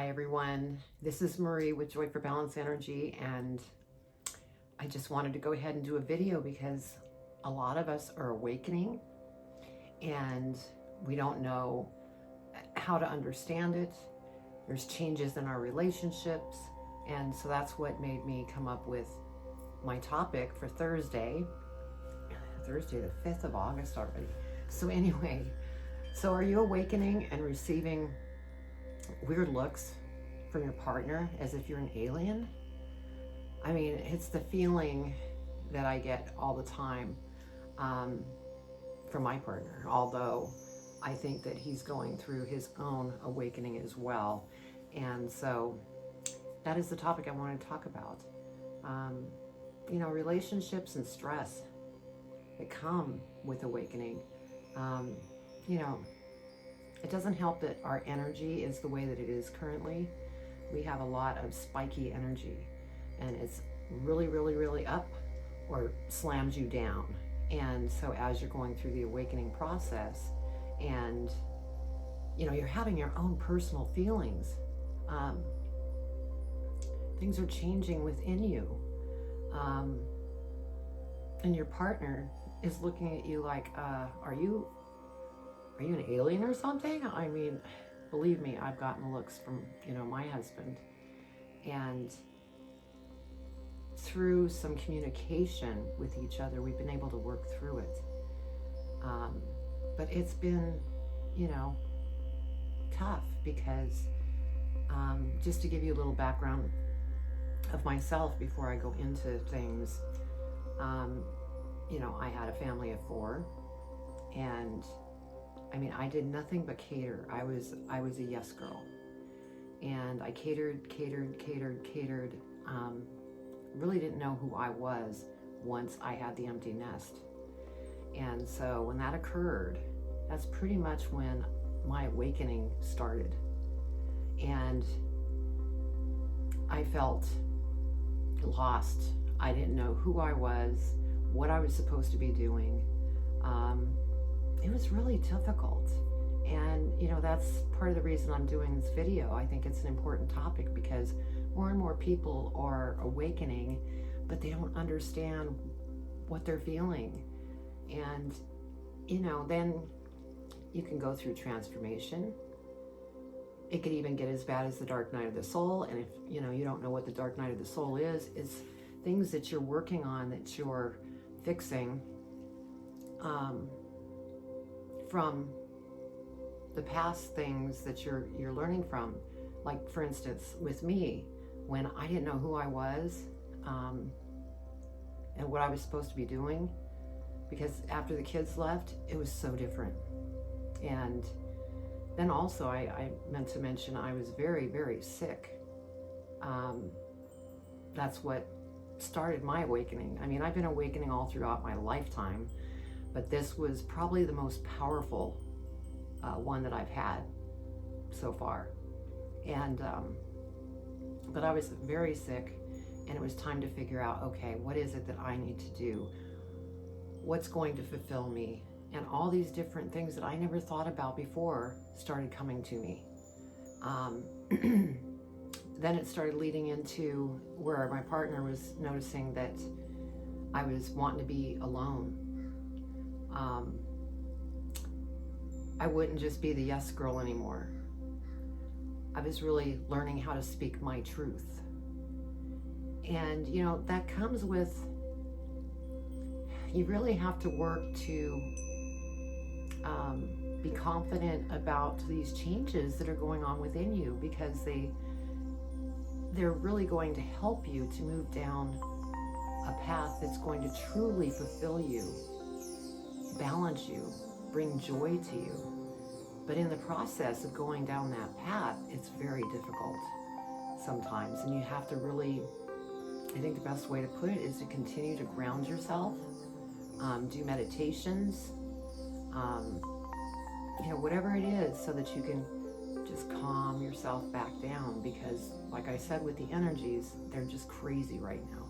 Hi everyone, this is Marie with Joy for Balance Energy, and I just wanted to go ahead and do a video because a lot of us are awakening and we don't know how to understand it. There's changes in our relationships, and so that's what made me come up with my topic for Thursday the 5th of August already. So anyway, so are you awakening and receiving weird looks from your partner as if you're an alien? I mean, it's the feeling that I get all the time from my partner, although I think that he's going through his own awakening as well. And so that is the topic I want to talk about. Relationships and stress that come with awakening. It doesn't help that our energy is the way that it is currently. We have a lot of spiky energy, and it's really, really, really up or slams you down. And so as you're going through the awakening process and, you're having your own personal feelings, things are changing within you. And your partner is looking at you like, are you an alien or something? I mean, believe me, I've gotten looks from, my husband. And through some communication with each other, we've been able to work through it. But it's been, tough because just to give you a little background of myself before I go into things, I had a family of 4, and I did nothing but cater. I was a yes girl, and I catered. Really didn't know who I was once I had the empty nest. And so when that occurred, that's pretty much when my awakening started. And I felt lost. I didn't know who I was, what I was supposed to be doing. It was really difficult. And, that's part of the reason I'm doing this video. I think it's an important topic because more and more people are awakening, but they don't understand what they're feeling. And, then you can go through transformation. It could even get as bad as the dark night of the soul. And if, you don't know what the dark night of the soul is, it's things that you're working on, that you're fixing, from the past things that you're learning from. Like, for instance, with me, when I didn't know who I was, and what I was supposed to be doing, because after the kids left, it was so different. And then also, I meant to mention, I was very, very sick. That's what started my awakening. I've been awakening all throughout my lifetime, but this was probably the most powerful one that I've had so far. And but I was very sick, and it was time to figure out, okay, what is it that I need to do? What's going to fulfill me? And all these different things that I never thought about before started coming to me. Then it started leading into where my partner was noticing that I was wanting to be alone. I wouldn't just be the yes girl anymore. I was really learning how to speak my truth. And, that comes with, you really have to work to be confident about these changes that are going on within you, because they're really going to help you to move down a path that's going to truly fulfill you, balance you, bring joy to you. But in the process of going down that path, it's very difficult sometimes. And you have to really, I think the best way to put it is to continue to ground yourself, do meditations, whatever it is, so that you can just calm yourself back down. Because like I said, with the energies, they're just crazy right now.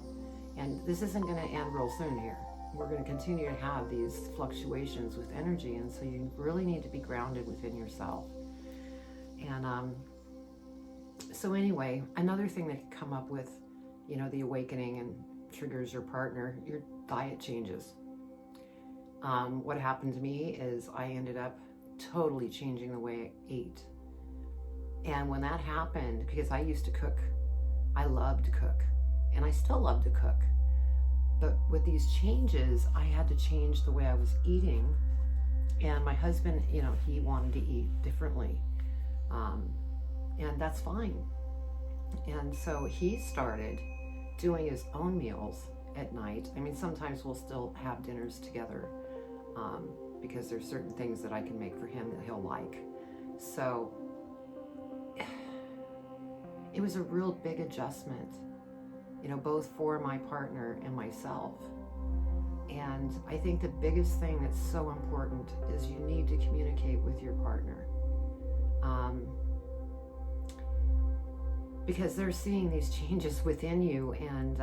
And this isn't going to end real soon here. We're going to continue to have these fluctuations with energy, and so you really need to be grounded within yourself. And So anyway, another thing that can come up with, the awakening and triggers your partner, your diet changes. What happened to me is I ended up totally changing the way I ate. And when that happened, because I used to cook, I loved to cook, and I still love to cook. But with these changes, I had to change the way I was eating. And my husband, he wanted to eat differently. And that's fine. And so he started doing his own meals at night. I mean, sometimes we'll still have dinners together because there's certain things that I can make for him that he'll like. So it was a real big adjustment, both for my partner and myself. And I think the biggest thing that's so important is you need to communicate with your partner. Because they're seeing these changes within you, and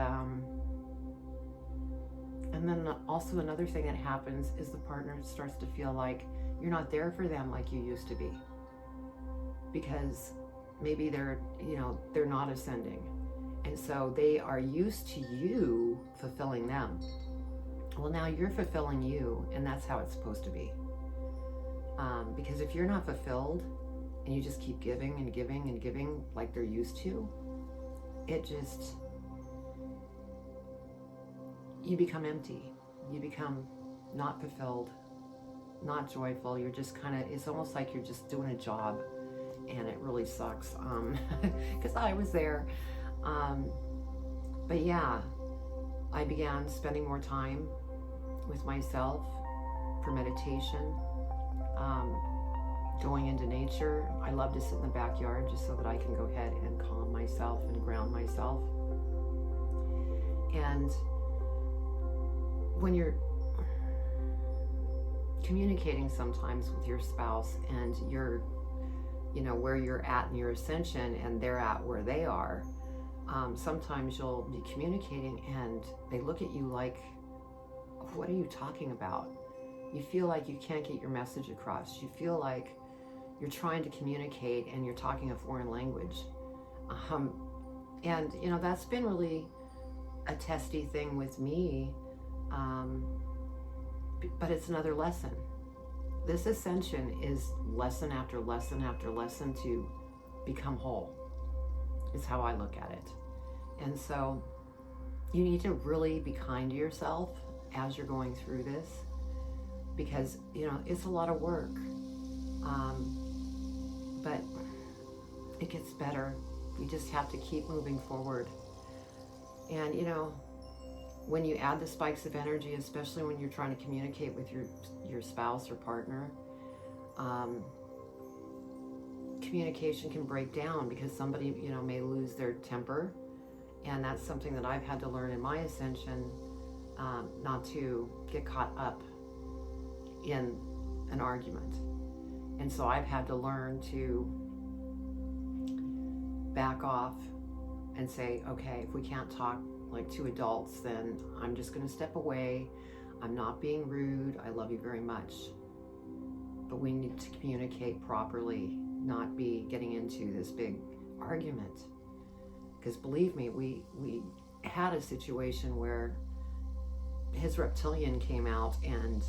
then also another thing that happens is the partner starts to feel like you're not there for them like you used to be, because maybe they're not ascending, and so they are used to you fulfilling them. Well, now you're fulfilling you, and that's how it's supposed to be. Because if you're not fulfilled and you just keep giving and giving and giving like they're used to, you become empty. You become not fulfilled, not joyful. You're just it's almost like you're just doing a job, and it really sucks, because I was there. But yeah, I began spending more time with myself for meditation, going into nature. I love to sit in the backyard just so that I can go ahead and calm myself and ground myself. And when you're communicating sometimes with your spouse and you're, where you're at in your ascension and they're at where they are, sometimes you'll be communicating and they look at you like, what are you talking about? You feel like you can't get your message across. You feel like you're trying to communicate and you're talking a foreign language. And that's been really a testy thing with me, but it's another lesson. This ascension is lesson after lesson after lesson to become whole, is how I look at it. And so you need to really be kind to yourself as you're going through this, because it's a lot of work, but it gets better. You just have to keep moving forward. And when you add the spikes of energy, especially when you're trying to communicate with your spouse or partner, communication can break down because somebody may lose their temper, and that's something that I've had to learn in my ascension, not to get caught up in an argument. And so I've had to learn to back off and say, okay, if we can't talk like two adults, then I'm just going to step away. I'm not being rude. I love you very much. But we need to communicate properly, not be getting into this big argument. Because believe me, we had a situation where his reptilian came out, and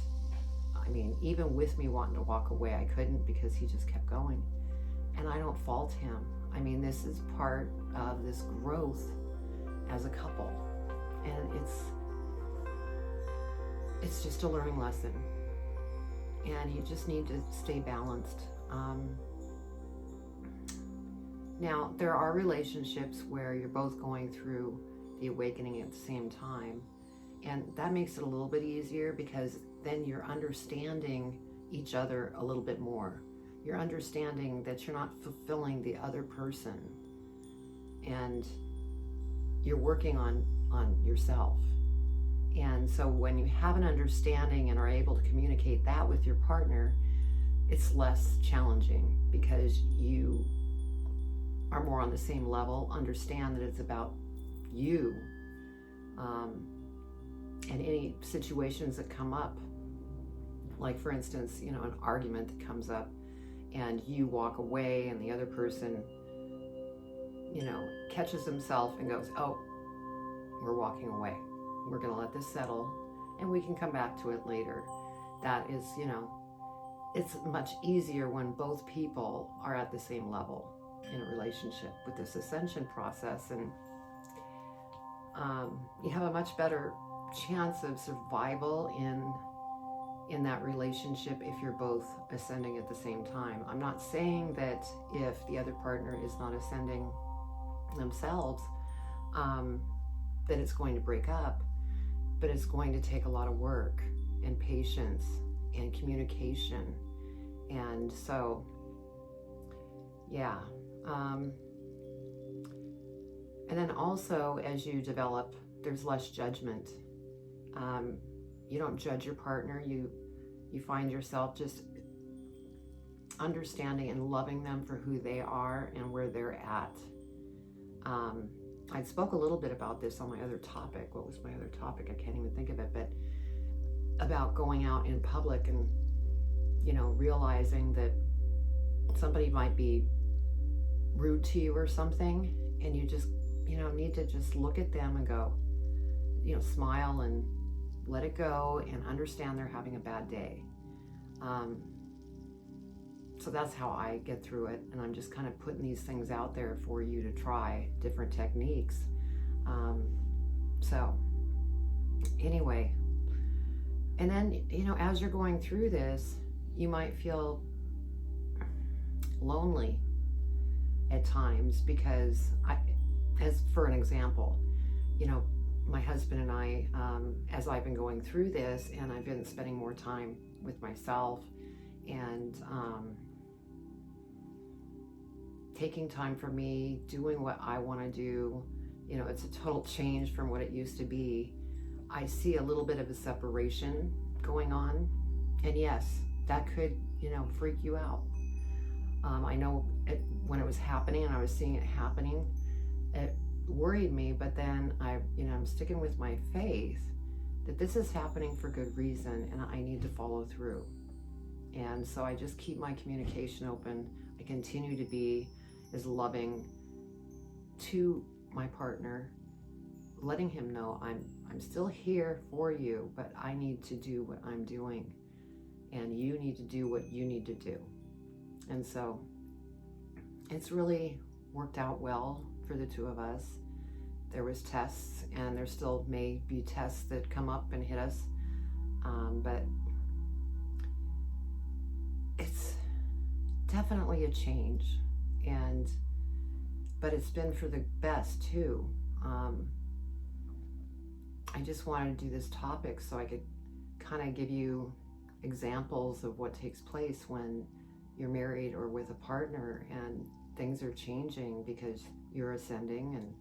I mean, even with me wanting to walk away, I couldn't, because he just kept going. And I don't fault him. I mean, this is part of this growth as a couple, and it's just a learning lesson, and you just need to stay balanced. Now, there are relationships where you're both going through the awakening at the same time, and that makes it a little bit easier, because then you're understanding each other a little bit more. You're understanding that you're not fulfilling the other person, and you're working on yourself. And so when you have an understanding and are able to communicate that with your partner, it's less challenging, because you are more on the same level, understand that it's about you, and any situations that come up, like for instance, an argument that comes up and you walk away and the other person catches himself and goes, oh, we're walking away. We're going to let this settle and we can come back to it later. That is, it's much easier when both people are at the same level in a relationship with this ascension process. And you have a much better chance of survival in that relationship if you're both ascending at the same time. I'm not saying that if the other partner is not ascending themselves, that it's going to break up, but it's going to take a lot of work and patience and communication. And so, yeah. And then also, as you develop, there's less judgment. You don't judge your partner. You find yourself just understanding and loving them for who they are and where they're at. I spoke a little bit about this on my other topic. What was my other topic? I can't even think of it, but about going out in public and, realizing that somebody might be rude to you or something, and you just, need to just look at them and go, smile and let it go and understand they're having a bad day. So that's how I get through it. And I'm just kind of putting these things out there for you to try different techniques. So anyway, and then, as you're going through this, you might feel lonely at times because as for an example, my husband and I, as I've been going through this and I've been spending more time with myself and taking time for me, doing what I want to do, it's a total change from what it used to be. I see a little bit of a separation going on. And yes, that could, freak you out. I know when it was happening and I was seeing it happening, it worried me, but then I'm sticking with my faith that this is happening for good reason and I need to follow through. And so I just keep my communication open. I continue to be as loving to my partner, letting him know I'm still here for you, but I need to do what I'm doing and you need to do what you need to do. And so it's really worked out well for the two of us. There was tests and there still may be tests that come up and hit us. But it's definitely a change, but it's been for the best too. I just wanted to do this topic so I could kind of give you examples of what takes place when you're married or with a partner and things are changing because you're ascending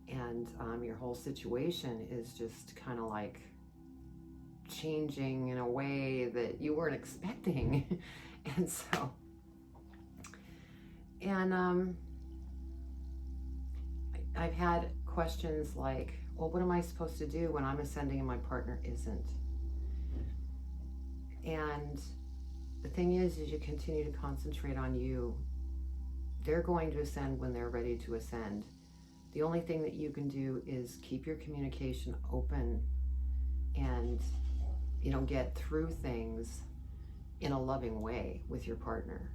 and your whole situation is just kind of like changing in a way that you weren't expecting. And so, and I've had questions like, well, what am I supposed to do when I'm ascending and my partner isn't? And the thing is you continue to concentrate on you. They're going to ascend when they're ready to ascend. The only thing that you can do is keep your communication open and, get through things in a loving way with your partner.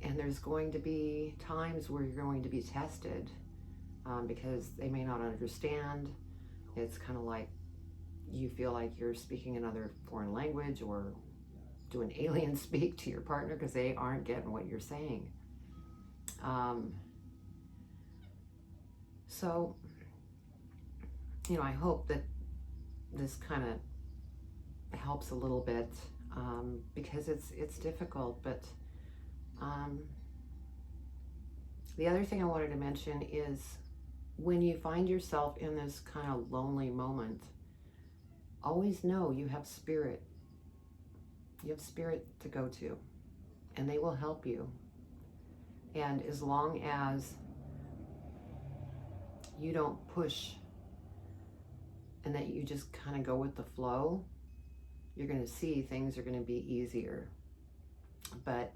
And there's going to be times where you're going to be tested because they may not understand. It's kind of like you feel like you're speaking another foreign language or doing alien speak to your partner because they aren't getting what you're saying. So, I hope that this kind of helps a little bit because it's difficult. But the other thing I wanted to mention is when you find yourself in this kind of lonely moment, always know you have spirit. You have spirit to go to, and they will help you. And as long as you don't push and that you just kind of go with the flow, you're going to see things are going to be easier. But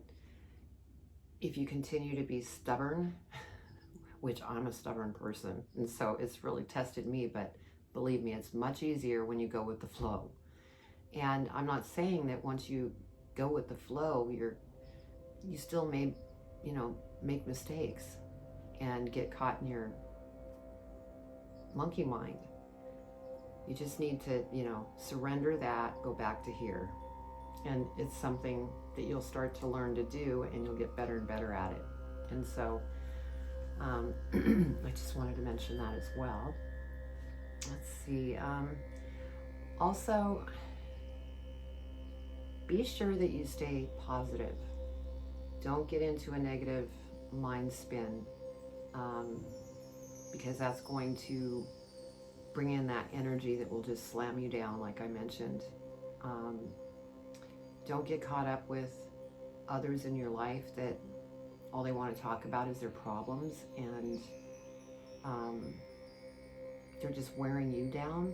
if you continue to be stubborn which I'm a stubborn person. And so it's really tested me, but believe me, it's much easier when you go with the flow. And I'm not saying that once you go with the flow, you still may, make mistakes and get caught in your monkey mind. You just need to, surrender that, go back to here. And it's something that you'll start to learn to do, and you'll get better and better at it. And so I just wanted to mention that as well. Let's see. Also, be sure that you stay positive. Don't get into a negative mind spin, because that's going to bring in that energy that will just slam you down, like I mentioned. Don't get caught up with others in your life that all they want to talk about is their problems, and they're just wearing you down,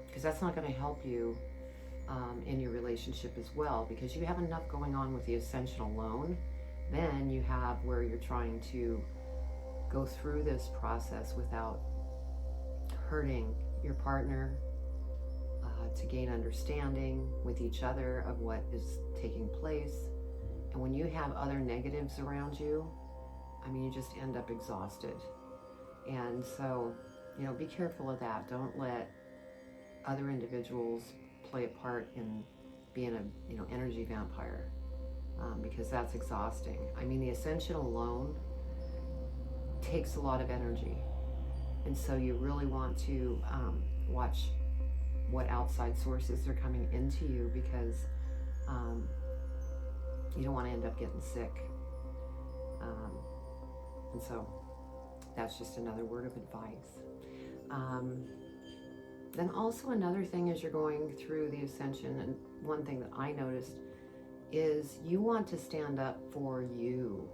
because that's not going to help you in your relationship as well, because you have enough going on with the ascension alone. Then you have where you're trying to go through this process without hurting your partner, to gain understanding with each other of what is taking place. And when you have other negatives around you, you just end up exhausted. And so, be careful of that. Don't let other individuals play a part in being a, energy vampire, because that's exhausting. The ascension alone takes a lot of energy. And so you really want to watch what outside sources are coming into you, because you don't want to end up getting sick. And so that's just another word of advice. Then also another thing as you're going through the ascension, and one thing that I noticed is you want to stand up for you.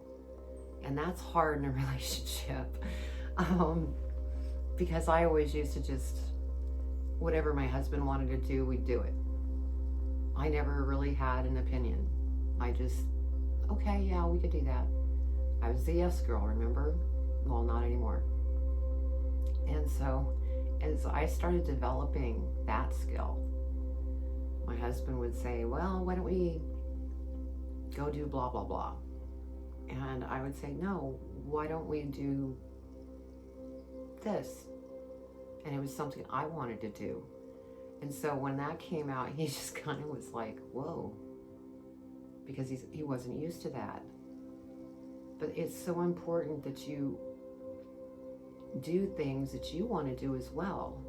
And that's hard in a relationship. Because I always used to just, whatever my husband wanted to do, we'd do it. I never really had an opinion. I just, okay, yeah, we could do that. I was the yes girl, remember? Well, not anymore. And so, as I started developing that skill, my husband would say, well, why don't we go do blah, blah, blah. And I would say, no, why don't we do this? And it was something I wanted to do. And so when that came out, he just kind of was like, whoa, because he wasn't used to that. But it's so important that you do things that you want to do as well.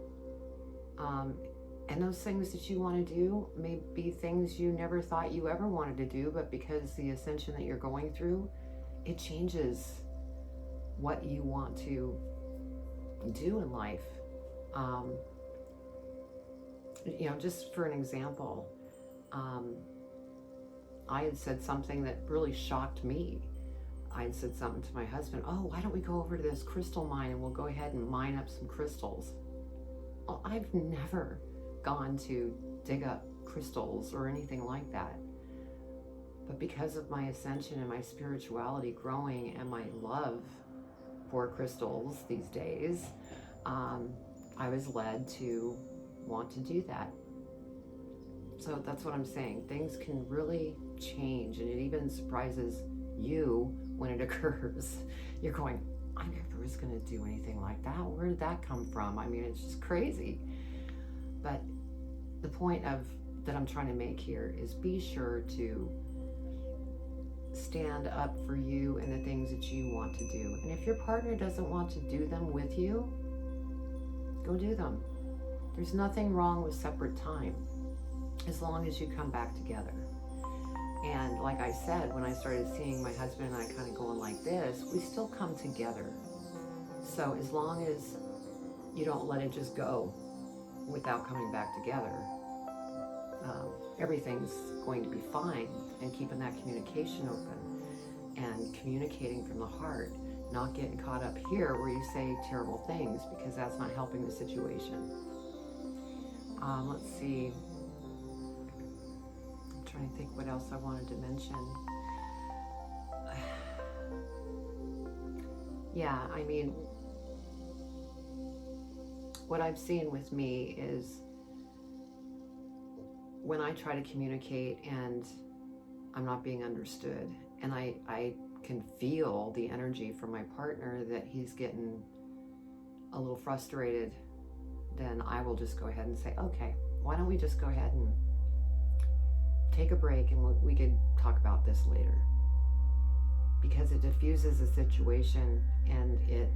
And those things that you want to do may be things you never thought you ever wanted to do, but because the ascension that you're going through, it changes what you want to do in life. Just for an example, I had said something that really shocked me. I had said something to my husband, oh, why don't we go over to this crystal mine and we'll go ahead and mine up some crystals. Well, I've never gone to dig up crystals or anything like that. But because of my ascension and my spirituality growing and my love for crystals these days, I was led to want to do that. So that's what I'm saying. Things can really change, and it even surprises you when it occurs. You're going, I never was going to do anything like that. Where did that come from? It's just crazy. But the point that I'm trying to make here is be sure to stand up for you and the things that you want to do. And if your partner doesn't want to do them with you, go do them. There's nothing wrong with separate time, as long as you come back together. And like I said, when I started seeing my husband and I kind of going like this, we still come together. So as long as you don't let it just go without coming back together, everything's going to be fine. And keeping that communication open and communicating from the heart, not getting caught up here where you say terrible things, because that's not helping the situation. Let's see. I'm trying to think what else I wanted to mention. yeah, I mean, what I've seen with me is when I try to communicate and I'm not being understood, and I can feel the energy from my partner that he's getting a little frustrated, then I will just go ahead and say, okay, why don't we just go ahead and take a break and we could talk about this later. Because it diffuses the situation and it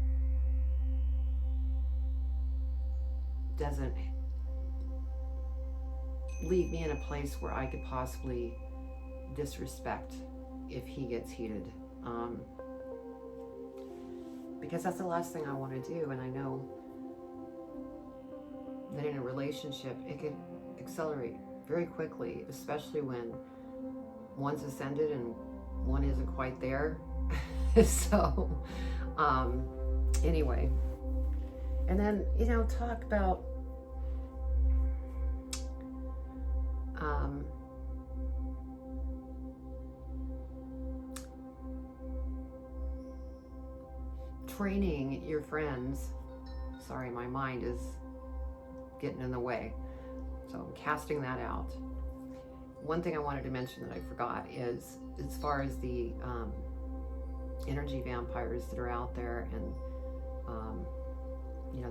doesn't leave me in a place where I could possibly disrespect if he gets heated. Because that's the last thing I want to do, and I know that in a relationship it could accelerate very quickly, especially when one's ascended and one isn't quite there. So anyway, and then talk about training your friends. Sorry, my mind is getting in the way, so I'm casting that out. One thing I wanted to mention that I forgot is, as far as the energy vampires that are out there, and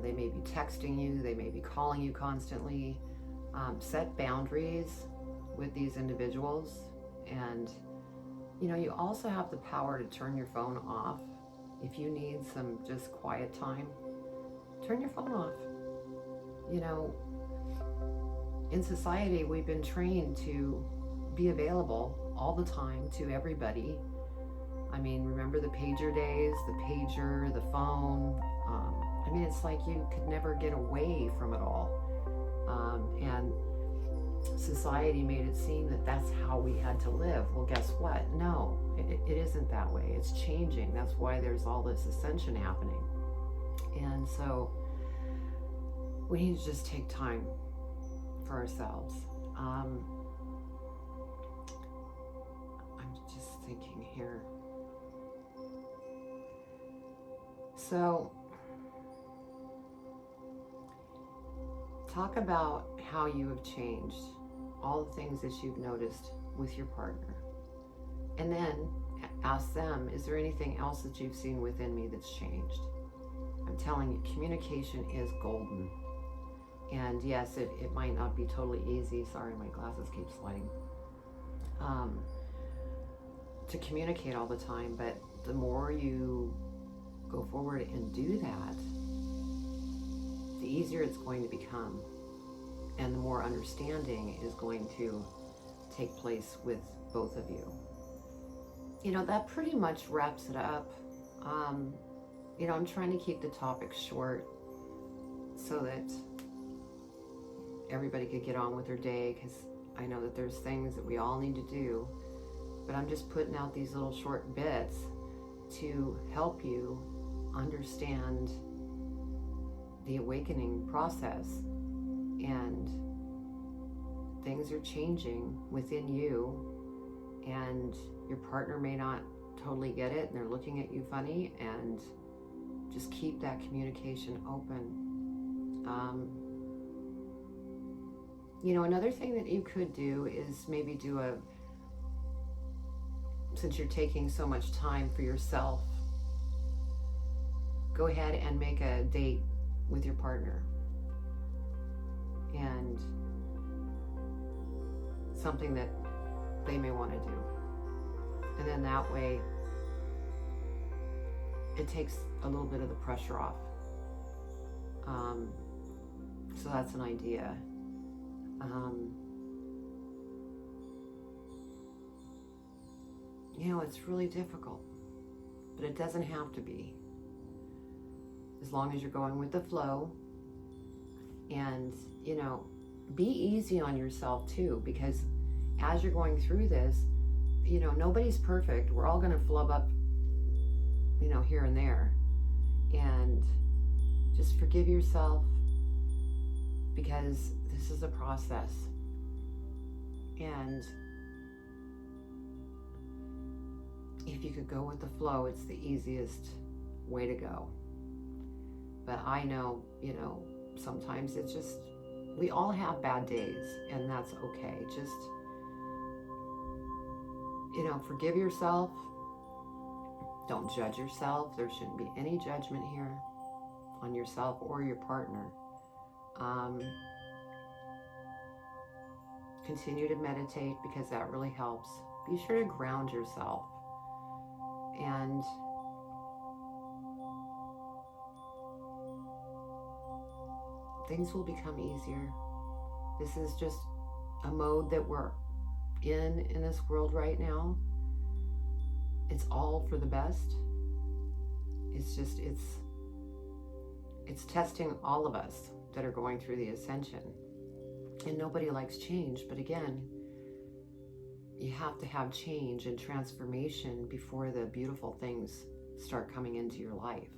they may be texting you, they may be calling you constantly. Set boundaries with these individuals, and you also have the power to turn your phone off. If you need some just quiet time, turn your phone off. In society, we've been trained to be available all the time to everybody. I mean, remember the pager days, the pager, the phone. It's like you could never get away from it all. And society made it seem that that's how we had to live. Well, guess what? No, it isn't that way. It's changing. That's why there's all this ascension happening. And so we need to just take time for ourselves. I'm just thinking here. So talk about how you have changed, all the things that you've noticed with your partner. And then ask them, is there anything else that you've seen within me that's changed? I'm telling you, communication is golden. And yes, it might not be totally easy. Sorry, my glasses keep sliding. To communicate all the time, but the more you go forward and do that, the easier it's going to become, and the more understanding is going to take place with both of you. That pretty much wraps it up. I'm trying to keep the topic short so that everybody could get on with their day, because I know that there's things that we all need to do, but I'm just putting out these little short bits to help you understand the awakening process. And things are changing within you, and your partner may not totally get it, and they're looking at you funny, and just keep that communication open. Another thing that you could do is maybe since you're taking so much time for yourself, go ahead and make a date with your partner, and something that they may want to do. And then that way it takes a little bit of the pressure off. So that's an idea. It's really difficult, but it doesn't have to be. As long as you're going with the flow, and be easy on yourself too, because as you're going through this, nobody's perfect. We're all going to flub up, here and there, and just forgive yourself, because this is a process. And if you could go with the flow, it's the easiest way to go. But I know, sometimes it's just, we all have bad days, and that's okay. Just, forgive yourself. Don't judge yourself. There shouldn't be any judgment here on yourself or your partner. Continue to meditate, because that really helps. Be sure to ground yourself. And things will become easier. This is just a mode that we're in this world right now. It's all for the best. It's just, it's testing all of us that are going through the ascension. And nobody likes change, but again, you have to have change and transformation before the beautiful things start coming into your life.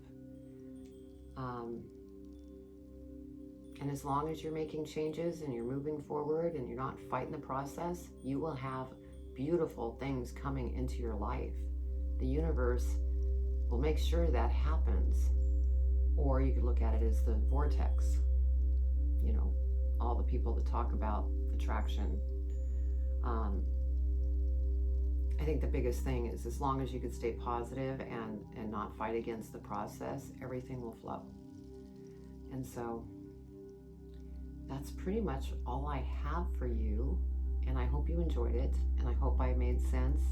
And as long as you're making changes and you're moving forward and you're not fighting the process, you will have beautiful things coming into your life. The universe will make sure that happens. Or you could look at it as the vortex. All the people that talk about attraction. I think the biggest thing is, as long as you can stay positive and not fight against the process, everything will flow. And so that's pretty much all I have for you. And I hope you enjoyed it. And I hope I made sense.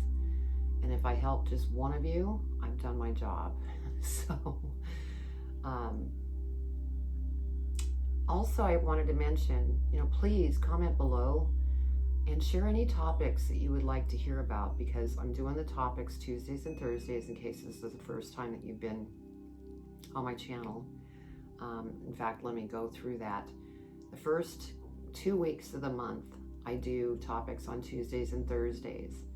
And if I helped just one of you, I've done my job. So, also I wanted to mention, please comment below and share any topics that you would like to hear about, because I'm doing the topics Tuesdays and Thursdays, in case this is the first time that you've been on my channel. In fact, let me go through that. The first 2 weeks of the month, I do topics on Tuesdays and Thursdays.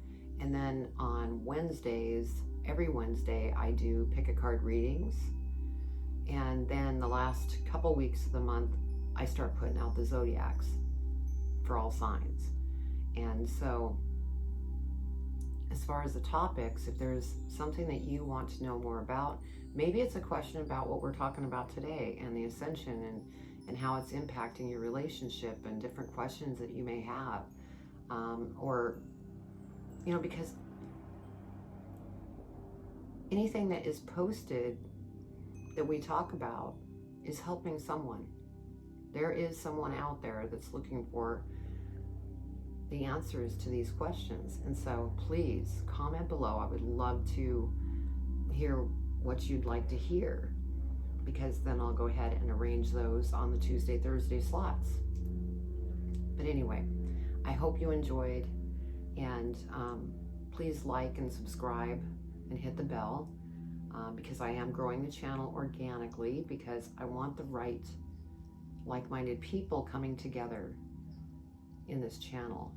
And then on Wednesdays, every Wednesday, I do pick a card readings. And then the last couple weeks of the month, I start putting out the zodiacs for all signs. And so, as far as the topics, if there's something that you want to know more about, maybe it's a question about what we're talking about today and the ascension and how it's impacting your relationship, and different questions that you may have. Because anything that is posted that we talk about is helping someone. There is someone out there that's looking for the answers to these questions. And so please comment below. I would love to hear what you'd like to hear, because then I'll go ahead and arrange those on the Tuesday, Thursday slots. But anyway, I hope you enjoyed, and please like and subscribe and hit the bell, because I am growing the channel organically, because I want the right like-minded people coming together in this channel.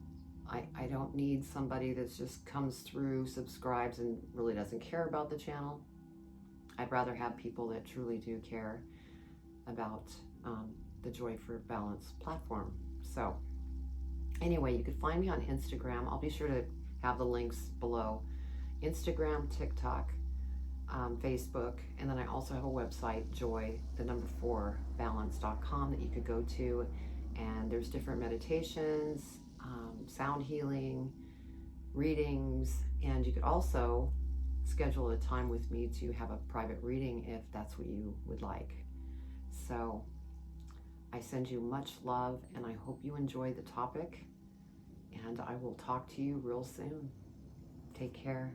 I don't need somebody that just comes through, subscribes, and really doesn't care about the channel. I'd rather have people that truly do care about the Joy for Balance platform. So anyway, you can find me on Instagram. I'll be sure to have the links below. Instagram, TikTok, Facebook, and then I also have a website, joy4balance.com, that you could go to, and there's different meditations, sound healing, readings, and you could also schedule a time with me to have a private reading if that's what you would like. So I send you much love, and I hope you enjoy the topic, and I will talk to you real soon. Take care.